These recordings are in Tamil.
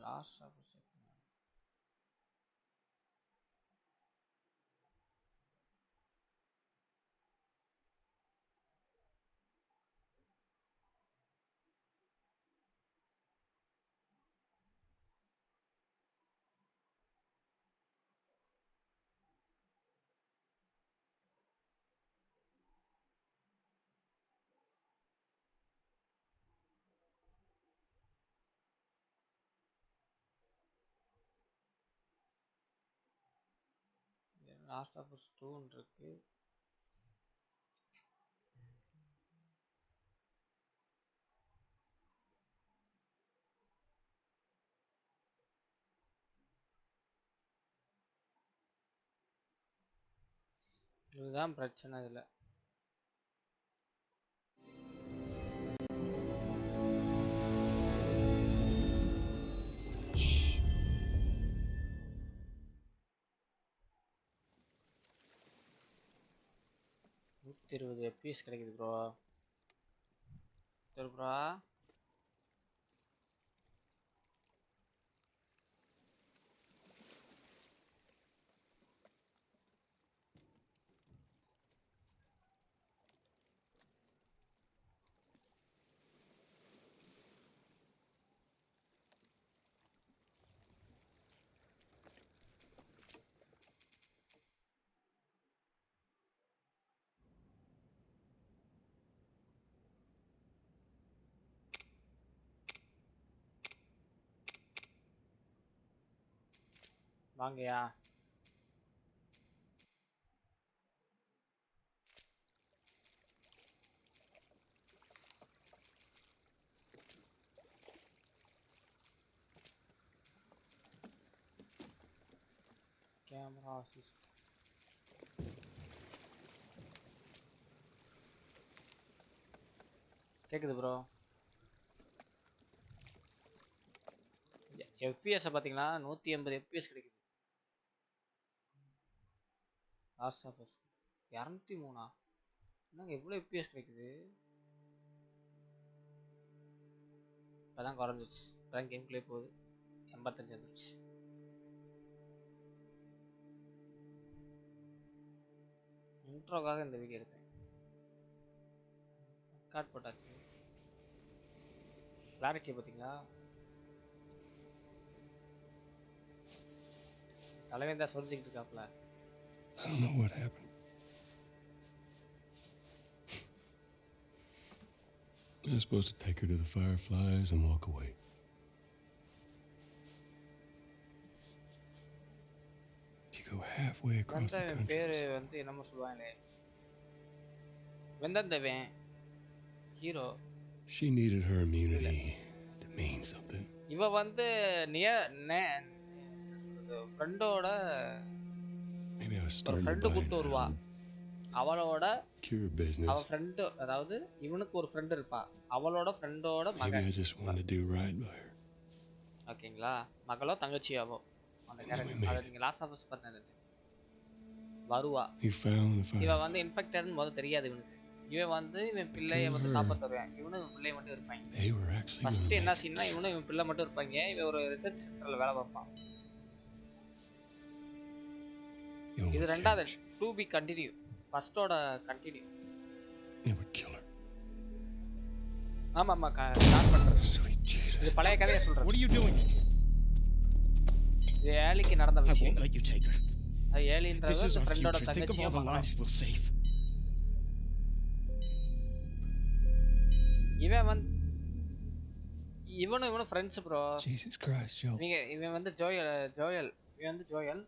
Last of Last of Us 2 இருக்கு. இதுதான் பிரச்சனை இதுல. FPS கிடைக்குது ப்ரோ. சரி ப்ரோ. வாங்கயா. Camera assist. கேக்குது ப்ரோ. FPS பாத்தீங்களா 180 FPS கிடைக்குது. Last of us 203. என்னங்க எவ்வளவு FPS கிடைக்குது? இப்பதான் குறைஞ்சிச்சு. இப்பதான் கேம் பிளே போகுது. 85 வந்துருச்சு. இன்ட்ரோக்காக இந்த வீடியோ எடுத்தேன். கார்ட் போட்டாச்சு. கிளாரிட்டி பார்த்தீங்களா? தலைவன் தான் சொல்லிக்கிட்டு இருக்காப்ல. I don't know what happened. I was supposed to take her to the Fireflies and walk away. You go halfway across the country. பேரு வந்து என்னமோ சொல்வாங்களே. வெந்தந்தவன் hero. She needed her immunity to mean something. இவ வந்து ஃப்ரெண்டோட ஒரு ஃப்ரெண்டு கூட்டு வருவா. அவளோட அவ ஃப்ரெண்டு, அதாவது இவனுக்கு ஒரு ஃப்ரெண்டு இருப்பா. அவளோட ஃப்ரெண்டோட மகன். ஓகேங்களா? மகளோ தங்கச்சியாவோ அந்த கேரக்டர். அதை நீங்க லாஸ்ட் ஆஃப் அஸ் பார்த்தது வருவா. இவ வந்து இன்ஃபெக்டட்னு முதல்ல தெரியாது இவனுக்கு. இவன் வந்து இவன் பிள்ளைய வந்து காப்பாற்ற வருவான். இவனும் இவன் பிள்ளைய மட்டும் இருப்பாங்க. ஃபர்ஸ்ட் என்ன சீன்னா இவனும் இவன் பிள்ளை மட்டும் இருப்பாங்க. இவன் ஒரு ரிசர்ச் சென்டர்ல வேலை பார்ப்பான். இது ரெண்டாவது டு பி கண்டினியூ. ஃபர்ஸ்டோட கண்டினியூ. ஆமா ஆமா ஸ்டார்ட் பண்றது. இது பழைய கதையை சொல்றேன். What are you doing? இது ஏலிக்கு நடந்த விஷயம். I won't let you take her. அது ஏலின்றது ஃப்ரெண்டோட தங்கச்சியா மாறும். இவனும் friends bro. Jesus Christ, Joe. இவன் வந்து ஜோயல். இவன் வந்து ஜோயல்.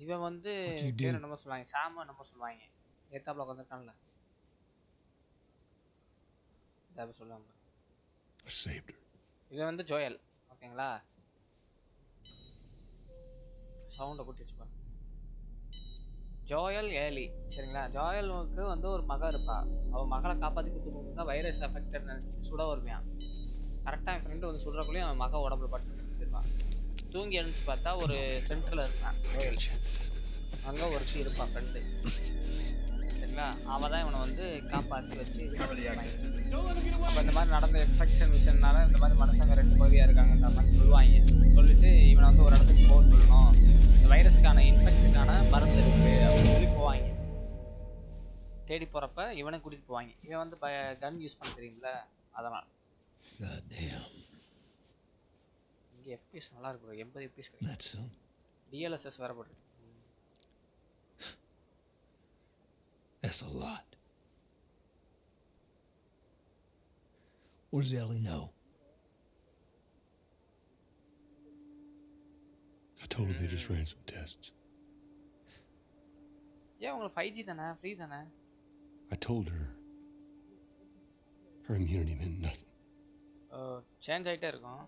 இவன் வந்து பேர் என்னமோ சொல்லுவாங்க. சாம என்னமோ சொல்லுவாங்க. ஏத்தாப்ல உட்காந்துருக்கான்ல. இதை சொல்லுவாங்க. இவன் வந்து ஜோயல். ஓகேங்களா? சவுண்டை கூட்டி வச்சுப்பா. Joel Eli. சரிங்களா? ஜோயலுக்கு வந்து ஒரு மகள் இருப்பா. அவன் மகளை காப்பாற்றி கொடுத்து கொடுத்தா வைரஸ் அஃபெக்டட் நினச்சிட்டு சுட வருவான். கரெக்டாக என் ஃப்ரெண்டு வந்து சுடுறக்குள்ளேயும் அவன் மக உடம்புல பட்டு செத்து போயிடுவான். தூங்கி எழுந்துச்சு பார்த்தா ஒரு சென்டரில் இருப்பான் ஜோயல். அங்கே ஒருத்தி இருப்பான் ஃப்ரெண்டு. சரிங்களா? சரிங்களா, அவள் தான் இவனை வந்து காப்பாற்றி வச்சு அப்போ இந்த மாதிரி நடந்த இன்ஃபெக்ஷன் விஷயம்னால இந்த மாதிரி மனுஷங்க 2 பகுதியாக இருக்காங்கன்ற மாதிரி சொல்லுவாங்க. சொல்லிட்டு இவனை வந்து ஒரு இடத்துக்கு போக சொல்லணும், இந்த வைரஸுக்கான இன்ஃபெக்ட்டுக்கான மருந்து இருக்குது அப்படின்னு சொல்லி போவாங்க. தேடி போகிறப்ப இவனை கூட்டிகிட்டு போவாங்க. இவன் வந்து கன் யூஸ் பண்ண தெரியும்ல, அதனால். இங்கே எஃபிஎஸ் நல்லா இருக்கு, 80 எஃபிஎஸ் கிடைக்கும். டிஎல்எஸ்எஸ் வேறு போட்டுருக்கு. That's a lot. What does Ellie know? I told her they just ran some tests. ஏன் உங்களுக்கு 5G தானே, ஃப்ரீ தானே? I told her her immunity meant nothing. Change ஆகிட்டே இருக்கும்.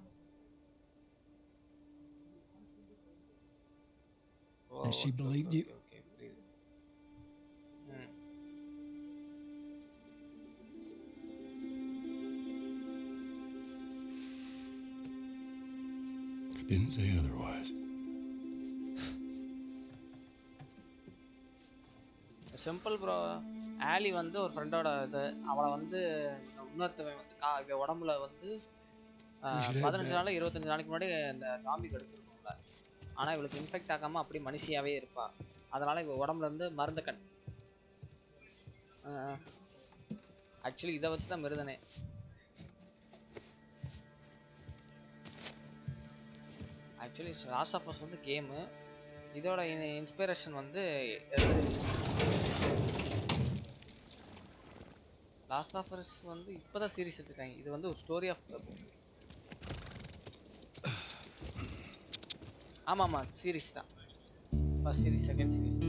And she believed you? I didn't say otherwise. Simple bro. ஆலி வந்து ஒரு ஃப்ரெண்டோட இது, அவளை வந்து இன்னொருத்தவன் வந்து உடம்புல வந்து 15 நாள் 25 நாளைக்கு முன்னாடி இந்த ஜாம்பி கடிச்சிருக்கும்ல, ஆனால் இவளுக்கு இன்ஃபெக்ட் ஆகாமல் அப்படி மனுஷியாகவே இருப்பாள். அதனால் இவள் உடம்புல இருந்து மருந்து ஆக்சுவலி இதை வச்சு தான் மிருதனே. ஆக்சுவலி லாஸ்ட் ஆஃப் அஸ் வந்து கேமு, இதோட இன்ஸ்பிரேஷன் வந்து லாஸ்ட் ஆஃப் அஸ் வந்து இப்போ தான் சீரிஸ் எடுத்துருக்காங்க. இது வந்து ஒரு ஸ்டோரி ஆஃப், ஆமாம் சீரிஸ் தான். First series, second series.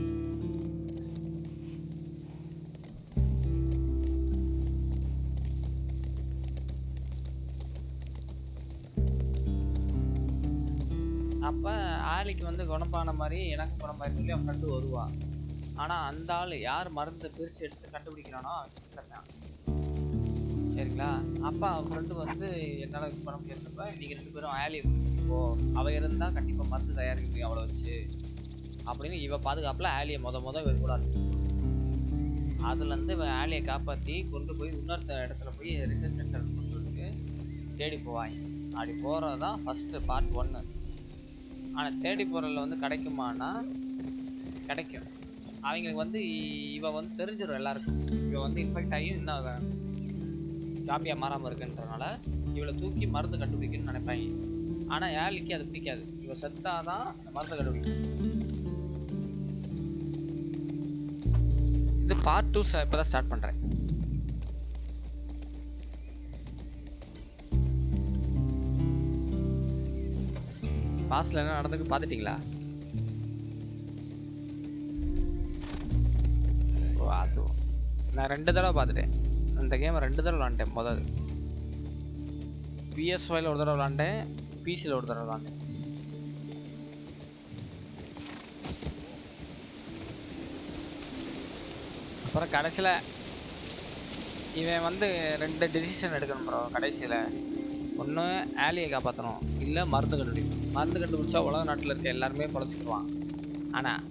அப்போ ஆலிக்கு வந்து குணப்பான மாதிரி எனக்கு குணமாயிரு சொல்லி அவன் ஃப்ரெண்டு வருவா. ஆனால் அந்த ஆள் யார் மருந்து பிரித்து எடுத்து கண்டுபிடிக்கிறானோ அவன் சரிங்களா. அப்போ அவன் ஃப்ரெண்டு வந்து என்னால் இது பண்ண முடியாதப்ப நீங்கள் 2 பேரும் ஆலியை போ, அவள் இருந்தால் கண்டிப்பாக மருந்து தயாரிக்க முடியும் அவளை வச்சு அப்படின்னு இவ பாதுகாப்பில் ஆலியை இவ கூட அதுலேருந்து இவன் ஆலியை காப்பாற்றி கொண்டு போய் இன்னொருத்த இடத்துல போய் ரிசர்ச் சென்டர் சொல்லிட்டு தேடி போவாங்க. அப்படி போகிறது தான் ஃபஸ்ட்டு பார்ட் 1. ஆனால் தேடி போகிறதில் வந்து கிடைக்குமானா கிடைக்கும். அவங்களுக்கு வந்து இவ வந்து தெரிஞ்சிடும் எல்லாருக்கும், இவ வந்து இன்ஃபெக்ட் ஆகி இன்னும் ஜாம்பியாக மாறாமல் இருக்குன்றதுனால இவளை தூக்கி மருந்து கண்டுபிடிக்கணும்னு நினைப்பாங்க. ஆனால் ஆலிக்கு அது பிடிக்காது, இவ செத்தாதான் மருந்து கண்டுபிடிக்கும். இது பார்ட் 2 இப்போ தான் ஸ்டார்ட் பண்ணுறேன். பாஸ்டில் என்ன நடந்துக்கு பார்த்துட்டிங்களா? ஓ அது நான் 2 தடவை பார்த்துட்டேன். இந்த கேமை 2 தடவை விளாண்டேன். முதல் PS5 ஒரு தடவை விளாண்டேன், பிசியில் ஒரு தடவை விளாண்டேன். அப்புறம் கடைசியில் இவன் வந்து 2 டெசிஷன் எடுக்கணும் ப்ரோ. கடைசியில் ஒன்று ஆலியை காப்பாற்றணும், இல்லை மருந்து கண்டுபிடிக்கணும். மருந்து கண்டுபிடிச்சா உலக நாட்டில் இருக்க எல்லாருமே பொழைச்சிக்கிடுவான்.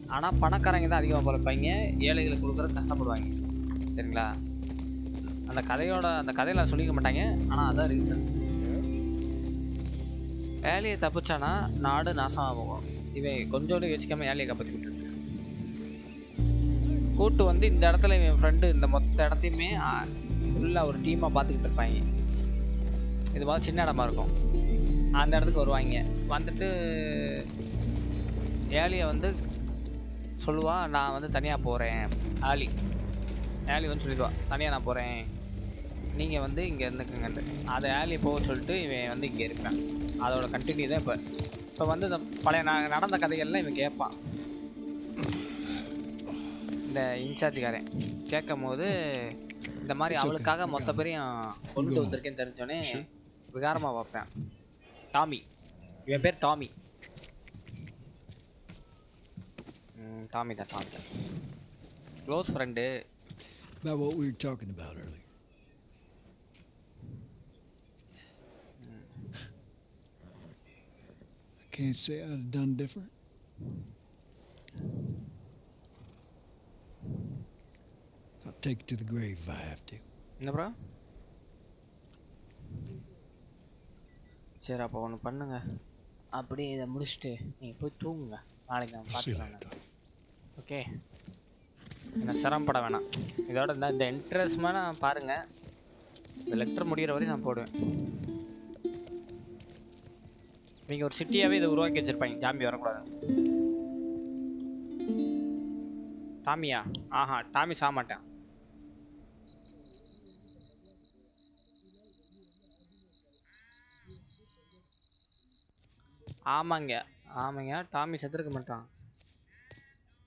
ஆனால் பணக்காரங்க தான் அதிகமாக பொழைப்பாங்க, ஏழைகளுக்கு கொடுக்குற கஷ்டப்படுவாங்க. சரிங்களா? அந்த கதையில் நான் சொல்லிக்க மாட்டாங்க, ஆனால் அதான் ரீசன். ஆலியை தப்பிச்சானா நாடு நாசமாக போகும். இவன் கொஞ்சோடு யோசிக்காமல் ஆலியை காப்பாற்றி விட்டுருக்கு. கூட்டு வந்து இந்த இடத்துல இவன் ஃப்ரெண்டு இந்த மொத்த இடத்தையுமே ஃபுல்லாக ஒரு டீமாக பார்த்துக்கிட்டு இருப்பாங்க. இது மாதிரி சின்ன இடமா இருக்கும். அந்த இடத்துக்கு வருவாங்க. வந்துட்டு ஏலியை வந்து சொல்லுவா, நான் வந்து தனியாக போகிறேன். ஆலி வந்து சொல்லிடுவா, தனியாக நான் போகிறேன், நீங்கள் வந்து இங்கே இருந்துக்குங்கன்ட்டு. அதை ஆலியை போக சொல்லிட்டு இவன் வந்து இங்கே இருப்பேன். அதோட கண்டினியூ தான் இப்போ வந்து இந்த பழைய நடந்த கதைகள்லாம் இவன் கேட்பான். இந்த இன்சார்ஜுக்காரன் கேட்கும் போது இந்த மாதிரி அவளுக்காக மொத்த பேரையும் கொண்டு வந்திருக்கேன்னு தெரிஞ்சோடனே விகாரமாக பார்ப்பேன். டாமி, இவன் பேர் டாமி. டாமி தான் close friend. About what we were talking about earlier. I can't say I'd have done different. I'll take it to the grave if I have to. என்ன ப்ரோ? சரி அப்போ ஒன்று பண்ணுங்க, அப்படியே இதை முடிச்சுட்டு நீங்கள் போய் தூங்குங்க, நாளைக்கு நான் பார்த்துக்கலாம். ஓகே, என்ன சிரமப்பட வேணாம். இதோட இந்த இன்ட்ரெஸ்ட்மான பாருங்கள், இந்த லெட்டர் முடிகிற வரையும் நான் போடுவேன். நீங்கள் ஒரு சிட்டியாகவே இதை உருவாக்கி வச்சுருப்பாங்க, ஜாம்பி வரக்கூடாது. டாமியா? ஆஹா, டாமி சாக மாட்டேன். ஆமாங்க ஆமாங்க, டாமி செத்துருக்க மாட்டான்.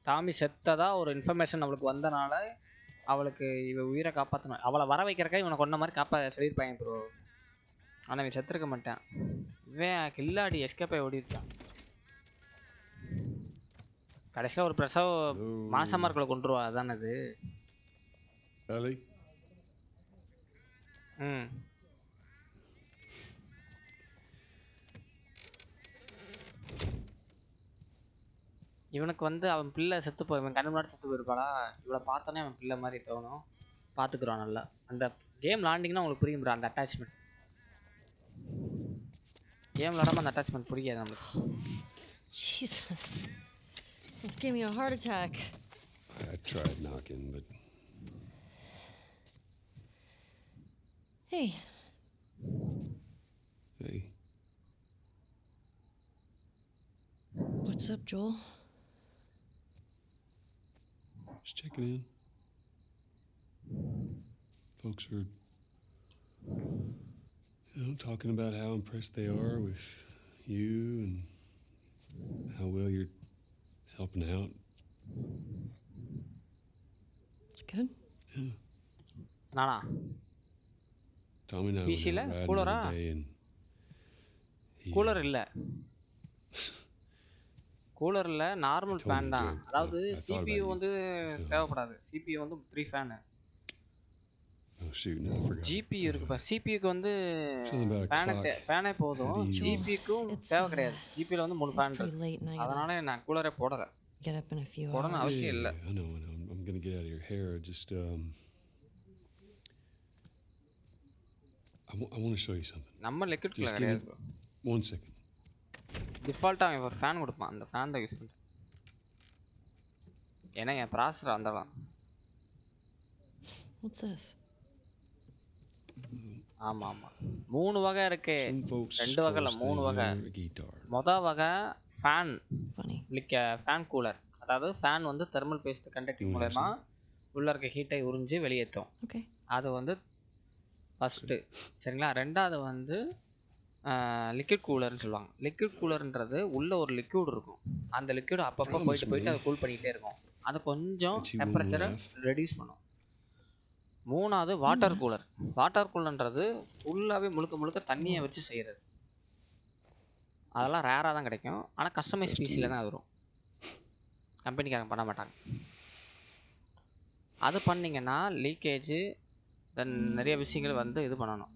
டாமி செத்ததா ஒரு இன்ஃபர்மேஷன் அவளுக்கு வந்தனால அவளுக்கு இவ உயிரை காப்பாற்றணும், அவளை வர வைக்கிறக்கா இவனை கொண்ட மாதிரி சொல்லியிருப்பாங்க ப்ரோ. ஆனால் இவன் செத்துருக்க மாட்டான். இவன் கில்லாடி எஸ்கேப் ஆகி ஓடிருக்கான். கடைசியில் ஒரு பிரசவ மாசமாக இருக்கிற கொண்டுருவா, அதானே அது. ம், இவனுக்கு வந்து அவன் பிள்ளை செத்து போய் இவன் கண்ணு முன்னாடி செத்து போயிருப்பாளா, இவளை பார்த்தோன்னே அவன் பிள்ளை மாதிரி தோணும், பார்த்துக்குறான் நல்லா. அந்த கேம் விளாண்டிங்கன்னா உங்களுக்கு புரியும் ப்ரோ, அந்த அட்டாச்மெண்ட். கேம் விளாடாம அந்த அட்டாச்மெண்ட் புரியாது நம்மளுக்கு. Jesus. Almost gave me a heart attack. I tried knocking, but... Hey. Hey. What's up, Joel? Just checking in. Folks are, talking about how impressed they are with you and how well you're helping out. It's good. Yeah. நானா Tommy and I PC were ல riding கூலரா? one day and cooler இல்லை, கூலர் இல்லை, நார்மல் ஃபேன் தான். அதாவது CPU வந்து தேவைப்படாது, CPU வந்து 3 ஃபேனு. GPU இருக்குப்பா, CPUக்கு வந்து ஃபேனே போதும், GPUக்கும் தேவை கிடையாது. GPUல வந்து 3 ஃபேன் இருக்கு, அதனால நான் கூலரே போடலை, போடணும் அவசியம் இல்லை. I know. I'm gonna get out of your hair. Just I want to show you something. நம்ம லிக்விட் கூலர் கிடையாது. 1 second. டிஃபால்ட்டாக அவன் ஒரு ஃபேன் கொடுப்பான், அந்த ஃபேன் தான் யூஸ் பண்ணுறேன். ஏன்னா என் ப்ராசஸர் வந்தாலாம். What's this? ஆமாம் ஆமாம், 3 வகை இருக்கு, 2 வகை இல்லை 3 வகை. மொதல் வகை ஃபேன் ஃபேன் கூலர், அதாவது ஃபேன் வந்து தெர்மல் பேஸ்ட் கண்டக்டிங் மூலமா உள்ள இருக்க ஹீட்டை உறிஞ்சி வெளியேற்றும். அது வந்து ஃபஸ்ட்டு, சரிங்களா. ரெண்டாவது வந்து லிக்விட் கூலர்னு சொல்லுவாங்க. லிக்விட் கூலர்ன்றது உள்ள ஒரு லிக்விட் இருக்கும், அந்த லிக்விட் அப்பப்போ போயிட்டு அதை கூல் பண்ணிக்கிட்டே இருக்கும், அது கொஞ்சம் டெம்பரேச்சரை ரெடியூஸ் பண்ணும். மூணாவது வாட்டர் கூலர். வாட்டர் கூலர்ன்றது ஃபுல்லாகவே முழுக்க தண்ணியை வச்சு செய்கிறது. அதெல்லாம் ரேராக தான் கிடைக்கும், ஆனால் கஸ்டமைஸ் பீஸில் தான் அது வரும், கம்பெனிக்காரங்க பண்ண மாட்டாங்க. அது பண்ணிங்கன்னா லீக்கேஜு தென் நிறைய விஷயங்கள் வந்து இது பண்ணணும்.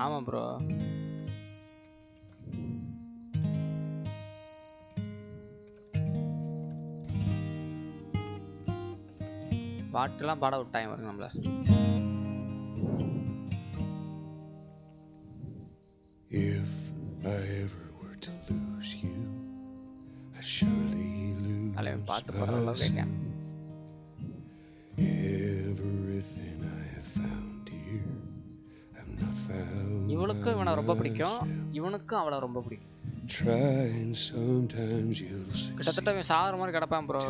ஆமாம் ப்ரோ, பாட்டுலாம் பாட விட்டாங்க பாருங்க நம்மள. If I ever were to lose you, I'd surely lose பாட்டு பாடுறவங்கள கேட்கேன். Everything I have found here, I've not found. இவளுக்கு இவனை ரொம்ப பிடிக்கும், இவனுக்கும் அவளை ரொம்ப பிடிக்கும். கிட்டத்தட்ட அவன் சாகிற மாதிரி கிடப்பான் ப்ரோ,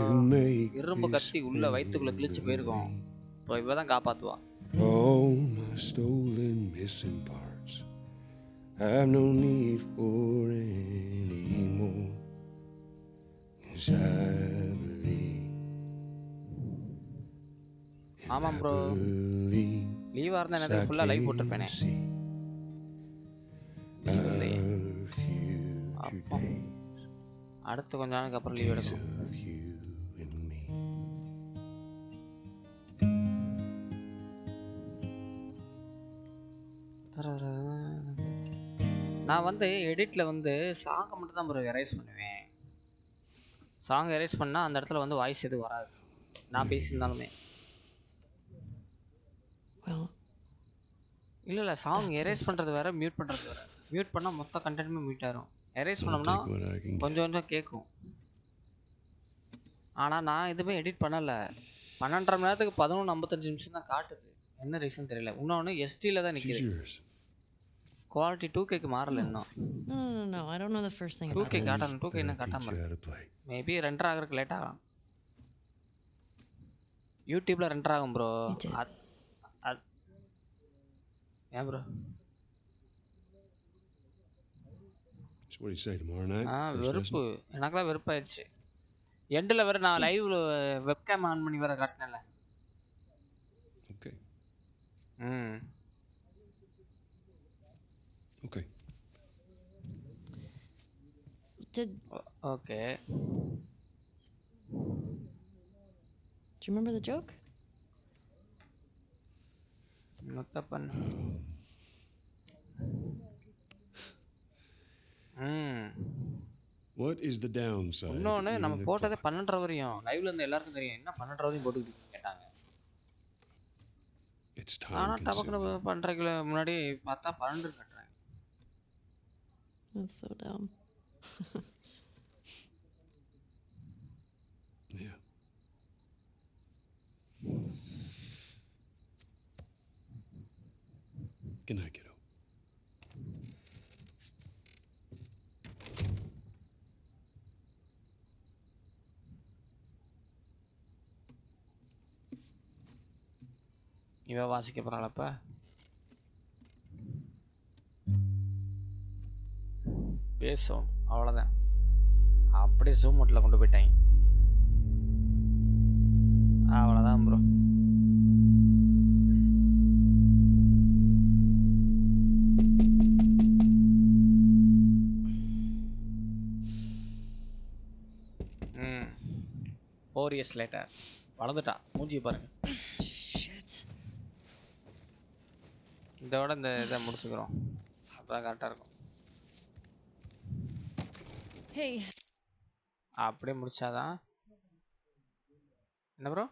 இரும்பு கத்தி உள்ள வயிற்றுக்குள்ள கிழிச்சு போயிருக்கோம். இப்போ இவ தான் காப்பாற்றுவா. ஆமாம் ப்ரோ, லீவாக இருந்தால் எனக்கு ஃபுல்லாக லைவ் போட்டிருப்பேனே. அடுத்து கொஞ்ச நாளுக்கு அப்புறம் லீவ் எடுக்கணும். வந்து எடிட்டில் வந்து சாங்கை மட்டும் தான் ப்ரோ எரேஸ் பண்ணுவேன். சாங் எரேஸ் பண்ணால் அந்த இடத்துல வந்து வாய்ஸ் எதுவும் வராது நான் பேசியிருந்தாலுமே. Well, இல்லை சாங் That's எரேஸ் insane. பண்ணுறது வேறு, மியூட் பண்ணுறது வேறு. மியூட் பண்ணால் மொத்த கண்டென்ட்டுமே மியூட் ஆயிரும். எரேஸ் I'll பண்ணோம்னா take what I can get. கொஞ்சம் கொஞ்சம் கேட்கும். ஆனால் நான் எதுவுமே எடிட் பண்ணலை. 12.5 மணி நேரத்துக்கு 11:55 நிமிஷம் தான் காட்டுது. என்ன ரீசன் தெரியல. இன்னொன்று எஸ்டியில் தான் She's நிற்கிது. yours. குவாலிட்டி 2Kக்கு மாறல இன்னும். No. I don't know the first thing about 2K it. காட்டணும். 2K Then இன்னும் I'll teach காட்டாமல் you இருக்கு. how to play. Maybe render ஆகிறதுக்கு லேட் ஆகலாம். யூடியூப்பில் ரெண்டர் ஆகும் ப்ரோ. It did. ஏன் bro? So what do you say tomorrow night? First வெறுப்பு. lesson? எனக்கெல்லாம் வெறுப்பாயிடுச்சு. எண்டில் வேறு நான் லைவ்ல வெப்கேம் ஆன் பண்ணி வேறு காட்டினேன்ல. Okay. ம் Okay. Okay. Do you remember the joke? Muthappan. What is the downside? to இன்னொன்று நம்ம eating the போட்டதே clock? 12:30 வரையும் லைவ்ல இருந்து எல்லாருக்கும் தெரியும். என்ன 12:30 வரையும் போட்டுக்கிட்டு கேட்டாங்க. It's time ஆனால் டபக்குன்னு consuming. பண்ணுறதுக்கு முன்னாடி பார்த்தா 12 கட்டுறாங்க. That's so dumb. Yeah. Good night, kiddo. இவ வாசிக்க போகிறாளப்ப. பேசும் அவ்வளோதான். அப்படியே ஜூம் மோட்டில் கொண்டு போயிட்டாங்க. அவ்வளோதான் ப்ரோ. ம் 4 years later வளர்ந்துட்டா. மூஞ்சி பாருங்க. Shit. இதோட இந்த இதை முடிச்சுக்கிறோம். அப்பதான் கரெக்டாக இருக்கும். Hey. அப்படியே முடிச்சாதான் என்ன ப்ரோ?